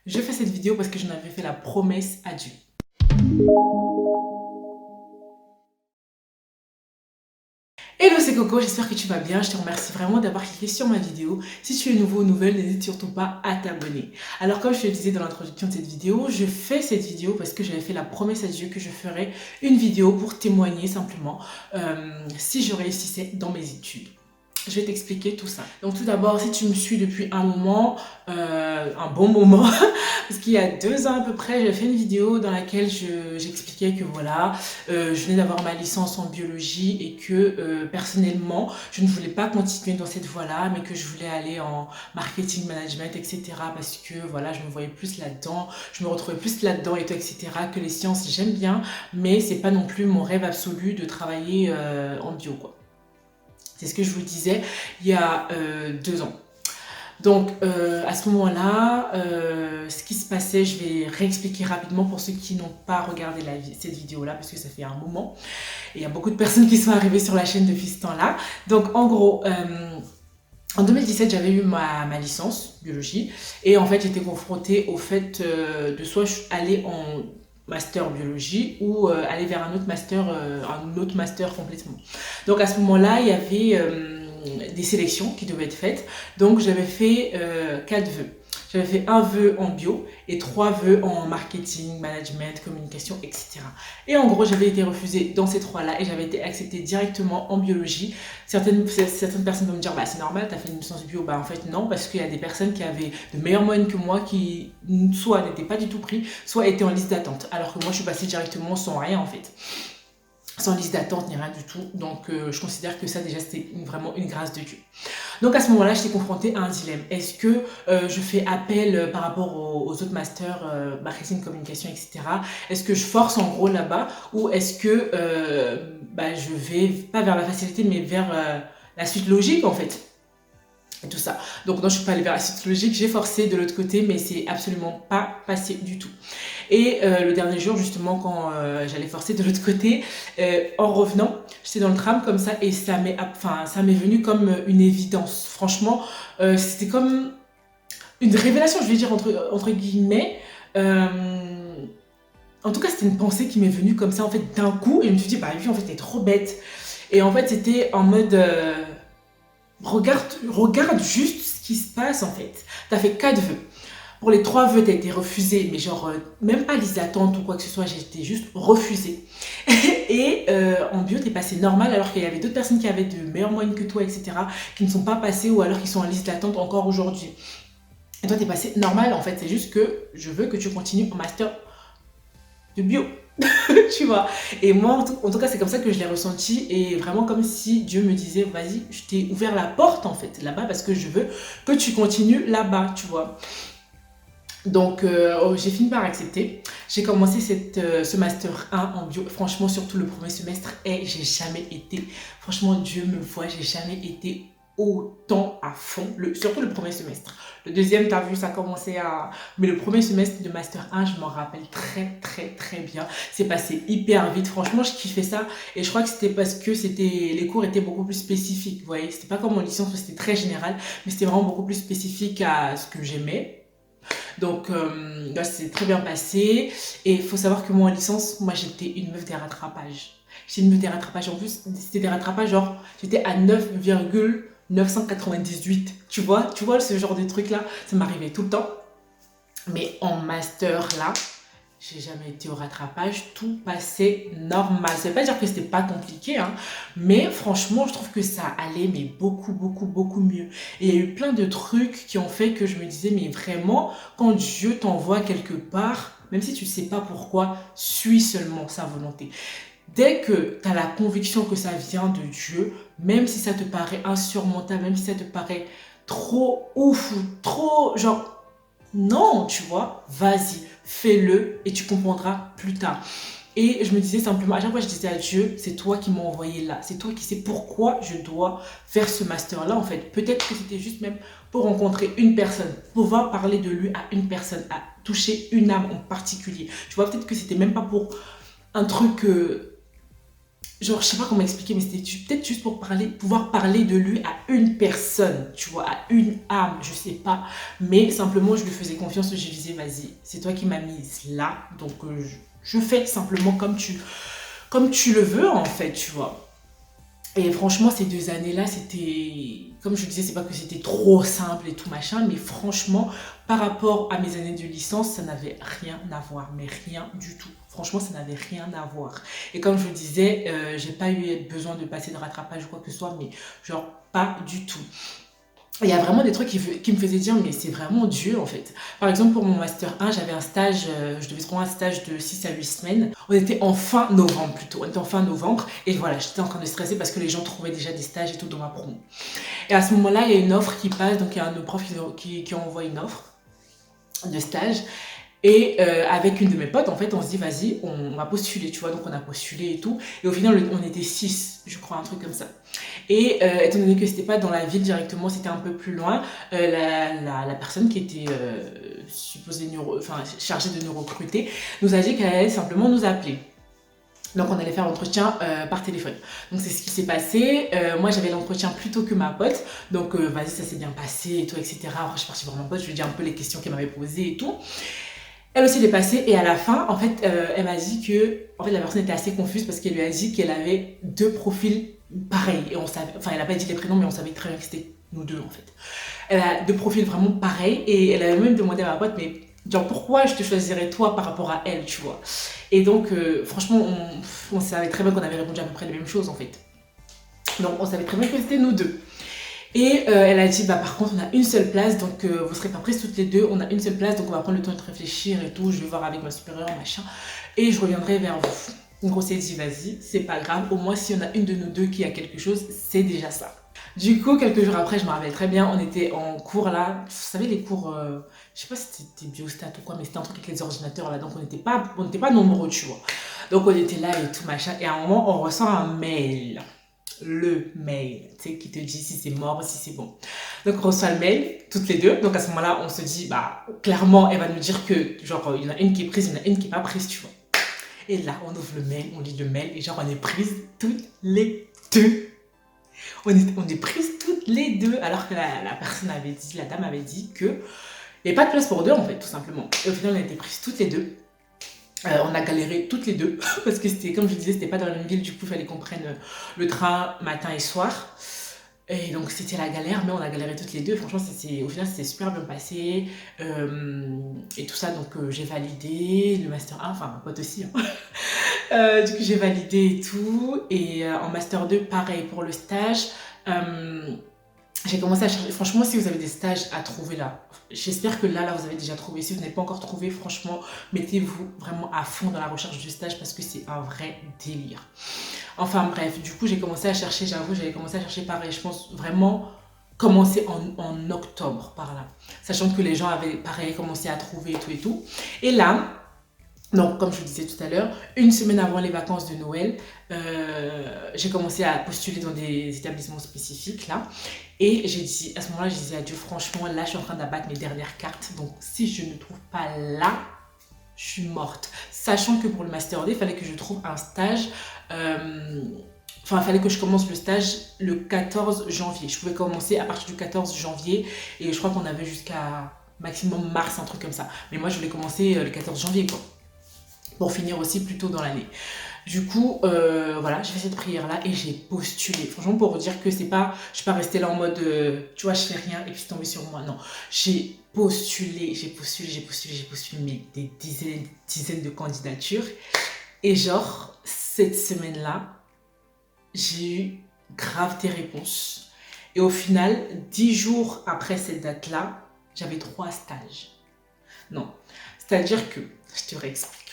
Je fais cette vidéo parce que j'en avais fait la promesse à Dieu. Hello, c'est Coco, j'espère que tu vas bien. Je te remercie vraiment d'avoir cliqué sur ma vidéo. Si tu es nouveau ou nouvelle, n'hésite surtout pas à t'abonner. Alors comme je te le disais dans l'introduction de cette vidéo, je fais cette vidéo parce que j'avais fait la promesse à Dieu que je ferais une vidéo pour témoigner simplement si je réussissais dans mes études. Je vais t'expliquer tout ça. Donc tout d'abord, si tu me suis depuis un moment, un bon moment, parce qu'il y a 2 ans à peu près, j'ai fait une vidéo dans laquelle j'expliquais que voilà, je venais d'avoir ma licence en biologie et que personnellement, je ne voulais pas continuer dans cette voie-là, mais que je voulais aller en marketing management, etc. Parce que voilà, je me voyais plus là-dedans, je me retrouvais plus là-dedans et tout, etc. Que les sciences, j'aime bien, mais c'est pas non plus mon rêve absolu de travailler en bio, quoi. C'est ce que je vous disais il y a 2 ans. Donc à ce moment-là, ce qui se passait, je vais réexpliquer rapidement pour ceux qui n'ont pas regardé cette vidéo-là, parce que ça fait un moment. Et il y a beaucoup de personnes qui sont arrivées sur la chaîne depuis ce temps-là. Donc en gros, en 2017, j'avais eu ma licence biologie. Et en fait, j'étais confrontée au fait de soit aller en master biologie ou aller vers un autre master complètement. Donc à ce moment-là, il y avait des sélections qui devaient être faites. Donc j'avais fait 4 vœux. J'avais fait un vœu en bio et 3 vœux en marketing, management, communication, etc. Et en gros, j'avais été refusée dans ces 3-là et j'avais été acceptée directement en biologie. Certaines personnes vont me dire, bah c'est normal, t'as fait une licence bio. Bah en fait non, parce qu'il y a des personnes qui avaient de meilleures moyennes que moi qui soit n'étaient pas du tout pris, soit étaient en liste d'attente. Alors que moi, je suis passée directement sans rien en fait. Sans liste d'attente ni rien du tout. Donc je considère que ça déjà c'était vraiment une grâce de Dieu. Donc à ce moment-là, j'étais confrontée à un dilemme. Est-ce que je fais appel par rapport aux autres masters, marketing, communication, etc. Est-ce que je force en gros là-bas ou est-ce que je vais pas vers la facilité mais vers la suite logique en fait et tout ça. Donc non, je suis pas allée vers la suite logique, j'ai forcé de l'autre côté, mais c'est absolument pas passé du tout. Et le dernier jour, justement, quand j'allais forcer de l'autre côté, en revenant, j'étais dans le tram comme ça et ça m'est venu comme une évidence. Franchement, c'était comme une révélation, je vais dire entre guillemets. En tout cas, c'était une pensée qui m'est venue comme ça, en fait, d'un coup. Et je me suis dit, bah oui, en fait, t'es trop bête. Et en fait, c'était en mode... regarde juste ce qui se passe en fait. T'as fait 4 vœux. Pour les 3 vœux, t'as été refusée, mais genre, même pas liste d'attente ou quoi que ce soit, j'ai été juste refusée. Et en bio, t'es passé normal alors qu'il y avait d'autres personnes qui avaient de meilleures moyennes que toi, etc., qui ne sont pas passées ou alors qui sont en liste d'attente encore aujourd'hui. Et toi, t'es passé normal en fait, c'est juste que je veux que tu continues en master de bio. Tu vois. Et moi, en tout cas, c'est comme ça que je l'ai ressenti et vraiment comme si Dieu me disait, vas-y, je t'ai ouvert la porte en fait là-bas parce que je veux que tu continues là-bas, tu vois. Donc, j'ai fini par accepter. J'ai commencé ce master 1 en bio. Franchement, surtout le premier semestre, et j'ai jamais été, franchement, Dieu me voit, j'ai jamais été autant à fond, surtout le premier semestre. Le deuxième, t'as vu, ça commençait à... Mais le premier semestre de Master 1, je m'en rappelle très, très, très bien. C'est passé hyper vite. Franchement, je kiffais ça. Et je crois que c'était parce que les cours étaient beaucoup plus spécifiques. Vous voyez, c'était pas comme en licence où c'était très général, mais c'était vraiment beaucoup plus spécifique à ce que j'aimais. Donc, là, c'est très bien passé. Et il faut savoir que moi, en licence, moi, j'étais une meuf des rattrapages. J'étais une meuf des rattrapages. En plus, c'était des rattrapages, genre, j'étais à 9,998. Tu vois ce genre de truc-là, ça m'arrivait tout le temps. Mais en master, là, j'ai jamais été au rattrapage, tout passait normal. Ça veut pas dire que c'était pas compliqué, hein, mais franchement, je trouve que ça allait, mais beaucoup, beaucoup, beaucoup mieux. Et il y a eu plein de trucs qui ont fait que je me disais, mais vraiment, quand Dieu t'envoie quelque part, même si tu ne sais pas pourquoi, suis seulement sa volonté. Dès que tu as la conviction que ça vient de Dieu, même si ça te paraît insurmontable, même si ça te paraît trop ouf ou trop genre non, tu vois, vas-y, fais-le et tu comprendras plus tard. Et je me disais simplement, à chaque fois je disais à Dieu, c'est toi qui m'as envoyé là, c'est toi qui sais pourquoi je dois faire ce master-là en fait. Peut-être que c'était juste même pour rencontrer une personne, pouvoir parler de lui à une personne, à toucher une âme en particulier. Tu vois, peut-être que c'était même pas pour un truc genre, je sais pas comment expliquer, mais c'était peut-être juste pour parler, pouvoir parler de lui à une personne, tu vois, à une âme, je sais pas. Mais simplement, je lui faisais confiance, je lui disais, vas-y, c'est toi qui m'as mise là, donc je fais simplement comme tu le veux, en fait, tu vois. Et franchement, ces 2 années-là, c'était, comme je disais, c'est pas que c'était trop simple et tout machin, mais franchement, par rapport à mes années de licence, ça n'avait rien à voir, mais rien du tout. Franchement, ça n'avait rien à voir. Et comme je vous disais, j'ai pas eu besoin de passer de rattrapage ou quoi que ce soit, mais genre pas du tout. Il y a vraiment des trucs qui me faisaient dire, mais c'est vraiment Dieu en fait. Par exemple, pour mon Master 1, j'avais un stage, je devais trouver un stage de 6 à 8 semaines. On était en fin novembre plutôt, on était en fin novembre. Et voilà, j'étais en train de stresser parce que les gens trouvaient déjà des stages et tout dans ma promo. Et à ce moment-là, il y a une offre qui passe, donc il y a un de nos profs qui envoie une offre de stage. Et avec une de mes potes, en fait, on se dit, vas-y, on va postuler, tu vois. Donc, on a postulé et tout. Et au final, on était 6, je crois, un truc comme ça. Et étant donné que c'était pas dans la ville directement, c'était un peu plus loin, la personne qui était supposée chargée de nous recruter nous a dit qu'elle allait simplement nous appeler. Donc on allait faire l'entretien par téléphone. Donc c'est ce qui s'est passé. Moi j'avais l'entretien plus tôt que ma pote. Donc vas-y, ça s'est bien passé et tout, etc. Après je suis partie voir ma pote, je lui ai dit un peu les questions qu'elle m'avait posées et tout. Elle aussi l'est passée et à la fin, en fait, elle m'a dit que en fait, la personne était assez confuse parce qu'elle lui a dit qu'elle avait 2 profils pareils. Et on savait, enfin, elle n'a pas dit les prénoms, mais on savait très bien que c'était nous deux en fait. Elle a 2 profils vraiment pareils et elle avait même demandé à ma pote, mais genre pourquoi je te choisirais toi par rapport à elle, tu vois. Et donc, franchement, on savait très bien qu'on avait répondu à peu près les mêmes choses en fait. Donc, on savait très bien que c'était nous deux. Et elle a dit, bah par contre, on a une seule place, donc vous serez pas prises toutes les deux, on a une seule place, donc on va prendre le temps de réfléchir et tout, je vais voir avec ma supérieure, machin, et je reviendrai vers vous. Donc on s'est dit, vas-y, c'est pas grave, au moins si on a une de nous deux qui a quelque chose, c'est déjà ça. Du coup, quelques jours après, je me rappelle très bien, on était en cours là, vous savez les cours, je sais pas si c'était biostat ou quoi, mais c'était un truc avec les ordinateurs là, donc on n'était pas nombreux, tu vois. Donc on était là et tout machin, et à un moment, on reçoit un mail. Le mail, tu sais, qui te dit si c'est mort, si c'est bon. Donc on reçoit le mail, toutes les deux. Donc à ce moment-là, on se dit, bah clairement, elle va nous dire que genre il y en a une qui est prise, il y en a une qui est pas prise, tu vois. Et là, on ouvre le mail, on lit le mail et genre on est prise toutes les deux. On est prise toutes les deux, alors que la personne avait dit, la dame avait dit que il n'y avait pas de place pour deux en fait, tout simplement. Et au final, on a été prises toutes les deux. On a galéré toutes les deux parce que c'était, comme je disais, c'était pas dans la même ville, du coup il fallait qu'on prenne le train matin et soir. Et donc c'était la galère, mais on a galéré toutes les deux. Franchement, au final, c'était super bien passé. Et tout ça, donc j'ai validé le Master 1, enfin, ma pote aussi. Hein. Du coup, j'ai validé et tout. Et en Master 2, pareil pour le stage. J'ai commencé à chercher. Franchement, si vous avez des stages à trouver là, j'espère que là, vous avez déjà trouvé. Si vous n'avez pas encore trouvé, franchement, mettez-vous vraiment à fond dans la recherche du stage parce que c'est un vrai délire. Enfin bref, du coup, j'ai commencé à chercher, j'avoue, j'avais commencé à chercher pareil. Je pense vraiment commencer en octobre par là. Sachant que les gens avaient pareil commencé à trouver et tout et tout. Et là, donc, comme je vous disais tout à l'heure, une semaine avant les vacances de Noël, j'ai commencé à postuler dans des établissements spécifiques là. Et j'ai dit, à ce moment-là, je disais à Dieu, franchement, là, je suis en train d'abattre mes dernières cartes. Donc, si je ne trouve pas là, je suis morte. Sachant que pour le Master 2, il fallait que je trouve un stage. Enfin, il fallait que je commence le stage le 14 janvier. Je pouvais commencer à partir du 14 janvier. Et je crois qu'on avait jusqu'à maximum mars, un truc comme ça. Mais moi, je voulais commencer le 14 janvier, quoi. Pour finir aussi plus tôt dans l'année. Du coup, voilà, j'ai fait cette prière-là et j'ai postulé. Franchement, pour vous dire que c'est pas, je suis pas restée là en mode, tu vois, je fais rien et puis c'est tombé sur moi. Non, j'ai postulé, mais des dizaines de candidatures. Et genre, cette semaine-là, j'ai eu grave des réponses. Et au final, 10 jours après cette date-là, j'avais 3 stages. Non, c'est-à-dire que, je te réexplique.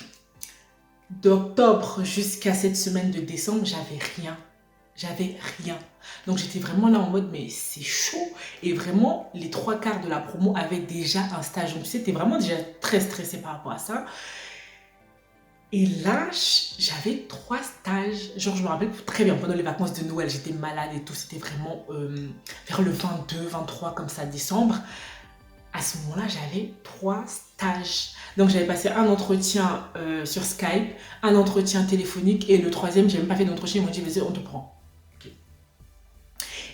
D'octobre jusqu'à cette semaine de décembre, j'avais rien. Donc j'étais vraiment là en mode mais c'est chaud. Et vraiment les 3 quarts de la promo avaient déjà un stage. Donc tu sais, t'es vraiment déjà très stressée par rapport à ça. Et là, j'avais 3 stages. Genre je me rappelle très bien, pendant les vacances de Noël, j'étais malade et tout. C'était vraiment vers le 22, 23 comme ça, décembre. à ce moment-là, j'avais 3 stages. Donc, j'avais passé un entretien sur Skype, un entretien téléphonique et le troisième, j'ai même pas fait d'entretien. Ils m'ont dit, vas-y, on te prend. Okay.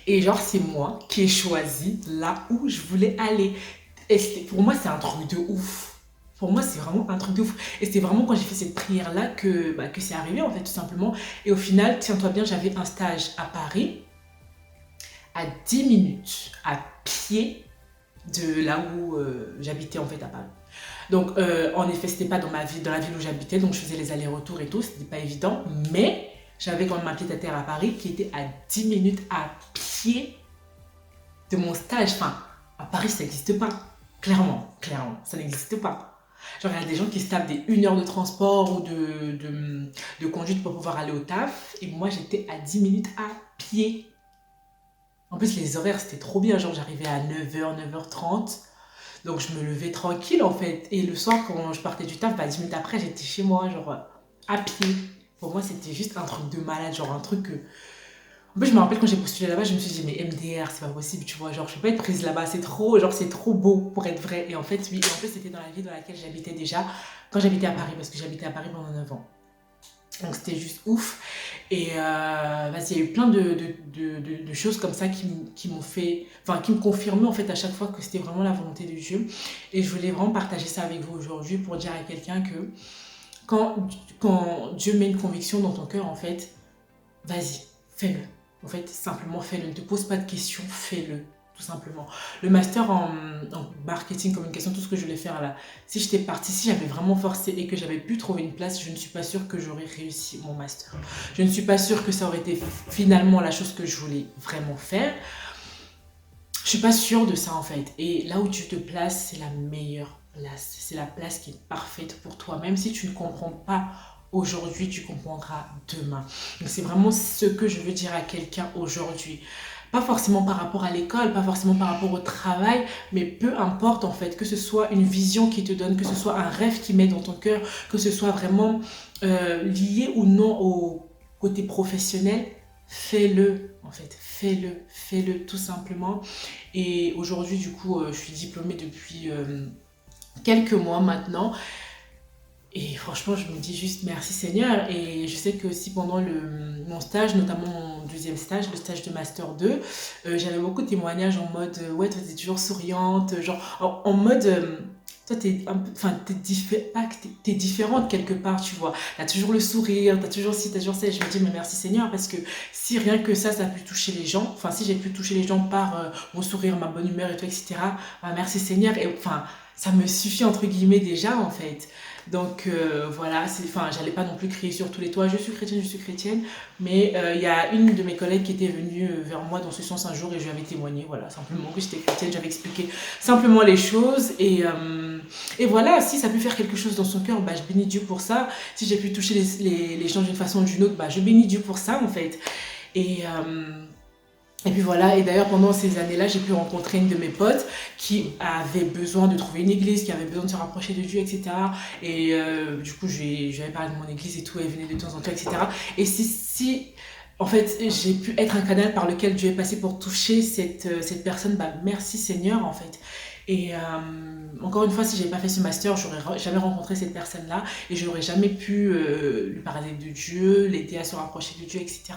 Et genre, c'est moi qui ai choisi là où je voulais aller. Et pour moi, c'est un truc de ouf. Pour moi, c'est vraiment un truc de ouf. Et c'était vraiment quand j'ai fait cette prière-là que c'est arrivé, en fait, tout simplement. Et au final, tiens-toi bien, j'avais un stage à Paris, à 10 minutes à pied de là où j'habitais, en fait, à Paris. Donc, en effet, c'était pas dans la ville où j'habitais, donc je faisais les allers-retours et tout, c'était pas évident. Mais j'avais quand même un pied-à-terre à Paris qui était à 10 minutes à pied de mon stage. Enfin, à Paris, ça n'existe pas. Clairement, ça n'existe pas. Genre, il y a des gens qui se tapent des 1 heure de transport ou de conduite pour pouvoir aller au taf. Et moi, j'étais à 10 minutes à pied. En plus, les horaires, c'était trop bien. Genre, j'arrivais à 9 h, 9 h 30. Donc, je me levais tranquille, en fait. Et le soir, quand je partais du taf, 10 minutes après, j'étais chez moi, genre, à pied. Pour moi, c'était juste un truc de malade. Genre, un truc que... En plus, je me rappelle quand j'ai postulé là-bas, je me suis dit, mais MDR, c'est pas possible, tu vois. Genre, je peux pas être prise là-bas. C'est trop, genre, c'est trop beau pour être vrai. Et en fait, oui. Et en plus, c'était dans la ville dans laquelle j'habitais déjà, quand j'habitais à Paris, parce que j'habitais à Paris pendant 9 ans. Donc, c'était juste ouf. Et vas-y, il y a eu plein de choses comme ça qui m'ont fait, enfin, qui me confirmaient en fait à chaque fois que c'était vraiment la volonté de Dieu. Et je voulais vraiment partager ça avec vous aujourd'hui pour dire à quelqu'un que quand Dieu met une conviction dans ton cœur, en fait, vas-y, fais-le. En fait, simplement fais-le. Ne te pose pas de questions, fais-le. Tout simplement. Le master en marketing, communication, tout ce que je voulais faire là, si j'étais partie, si j'avais vraiment forcé et que j'avais pu trouver une place, je ne suis pas sûre que j'aurais réussi mon master. Je ne suis pas sûre que ça aurait été finalement la chose que je voulais vraiment faire. Je suis pas sûre de ça en fait. Et là où tu te places, c'est la meilleure place. C'est la place qui est parfaite pour toi. Même si tu ne comprends pas aujourd'hui, tu comprendras demain. Donc c'est vraiment ce que je veux dire à quelqu'un aujourd'hui. Pas forcément par rapport à l'école, pas forcément par rapport au travail, mais peu importe en fait, que ce soit une vision qui te donne, que ce soit un rêve qui met dans ton cœur, que ce soit vraiment lié ou non au côté professionnel, fais-le en fait, fais-le tout simplement. Et aujourd'hui du coup, je suis diplômée depuis quelques mois maintenant. Et franchement, je me dis juste merci Seigneur. Et je sais que aussi pendant mon stage, notamment mon deuxième stage, le stage de Master 2, j'avais beaucoup de témoignages en mode ouais, toi t'es toujours souriante, genre en mode toi t'es un peu, enfin t'es différente quelque part, tu vois. T'as toujours le sourire, t'as toujours ci, t'as toujours ça. Et je me dis mais merci Seigneur parce que si rien que ça a pu toucher les gens, enfin si j'ai pu toucher les gens par mon sourire, ma bonne humeur et tout, etc. Bah, merci Seigneur. Et enfin, ça me suffit entre guillemets déjà en fait. Donc voilà, enfin, j'allais pas non plus crier sur tous les toits, je suis chrétienne, mais il y a une de mes collègues qui était venue vers moi dans ce sens un jour et je lui avais témoigné, voilà, simplement que j'étais chrétienne, j'avais expliqué simplement les choses et voilà, si ça peut faire quelque chose dans son cœur, bah, je bénis Dieu pour ça. Si j'ai pu toucher les gens d'une façon ou d'une autre, bah, je bénis Dieu pour ça en fait. Et, euh, et puis voilà, et d'ailleurs pendant ces années-là, j'ai pu rencontrer une de mes potes qui avait besoin de trouver une église, qui avait besoin de se rapprocher de Dieu, etc. Et du coup, je lui avais parlé de mon église et tout, elle venait de temps en temps, etc. Et si en fait, j'ai pu être un canal par lequel Dieu est passé pour toucher cette personne, bah merci Seigneur, en fait. Et encore une fois, si j'avais pas fait ce master, j'aurais jamais rencontré cette personne-là et je n'aurais jamais pu lui parler de Dieu, l'aider à se rapprocher de Dieu, etc.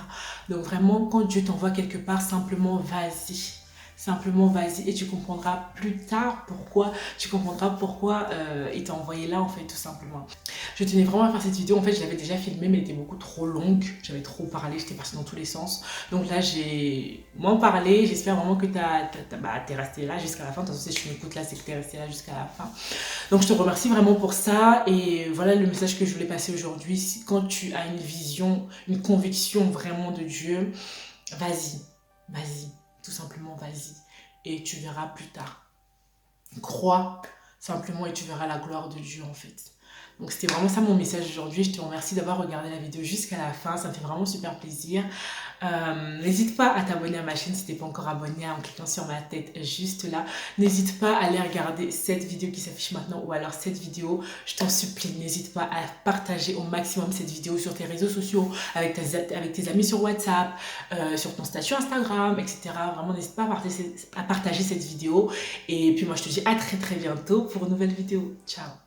Donc vraiment, quand Dieu t'envoie quelque part, simplement vas-y. Simplement vas-y et tu comprendras plus tard pourquoi, il t'a envoyé là en fait tout simplement. Je tenais vraiment à faire cette vidéo, en fait je l'avais déjà filmée mais elle était beaucoup trop longue, j'avais trop parlé, j'étais partie dans tous les sens. Donc là j'ai moins parlé, j'espère vraiment que t'es resté là jusqu'à la fin, de toute façon si tu m'écoutes là c'est que t'es resté là jusqu'à la fin. Donc je te remercie vraiment pour ça et voilà le message que je voulais passer aujourd'hui. Quand tu as une vision, une conviction vraiment de Dieu, vas-y, tout simplement vas-y et tu verras plus tard. Crois simplement et tu verras la gloire de Dieu en fait. Donc c'était vraiment ça mon message aujourd'hui. Je te remercie d'avoir regardé la vidéo jusqu'à la fin, ça me fait vraiment super plaisir. N'hésite pas à t'abonner à ma chaîne si tu n'es pas encore abonné en cliquant sur ma tête juste là. N'hésite pas à aller regarder cette vidéo qui s'affiche maintenant ou alors cette vidéo. Je t'en supplie, n'hésite pas à partager au maximum cette vidéo sur tes réseaux sociaux, avec tes amis sur WhatsApp, sur ton statut Instagram, etc. Vraiment, n'hésite pas à partager cette vidéo. Et puis moi, je te dis à très très bientôt pour une nouvelle vidéo. Ciao!